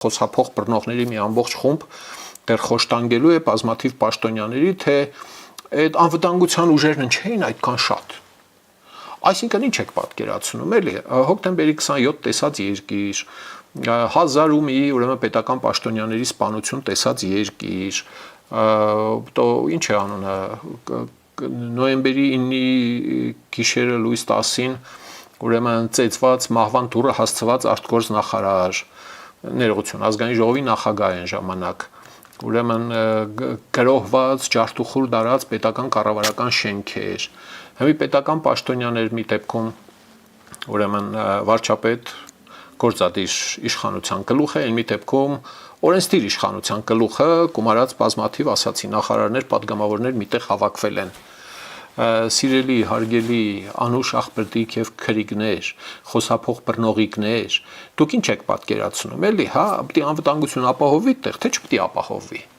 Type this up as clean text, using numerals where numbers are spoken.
Խոսափող բռնողների մի ամբողջ խումբ դեռ խոշտանգելու է բազմաթիվ պաշտոնյաների, թե այդ անվտանգության ուժերն չէին այդքան շատ։ Այսինքն ինչ եք պատկերացնում, էլի, հոկտեմբերի 27 տեսած երկիր, 1000 ու մի ուրեմն պետական պաշտոնյաների սպանություն տեսած երկիր, то ինչ է անունը, նոյեմբերի 9-ի գիշերը լույս 10-ին ուրեմն ծեծված մահվան դուռը հասցված արտգործ նախարար, ներողություն, ազգային ժողովի նախագահ այն ժամանակ, ուրեմն գրոհված, ջարդուխուր դարած պետական կառավարական շենքեր, հիմի պետական պաշտոնյաներ մի դեպքում ուրեմն վարչապետ գործադիր իշխանության գլուխը, այն մի դեպքում օրենսդիր իշխանության գլուխը, գումարած բազմաթիվ ասացի նախարարներ, падգամավորներ միտեղ հավաքվել են։ Սիրելի, հարգելի, անուշ աղբրդիկ եւ քրիգներ, խոսափող բռնողիկներ, դուք ինչ եք պատկերացնում, էլի, հա, պետք է անվտանգություն ապահովի տեղ, թե չպետք է ապահովի։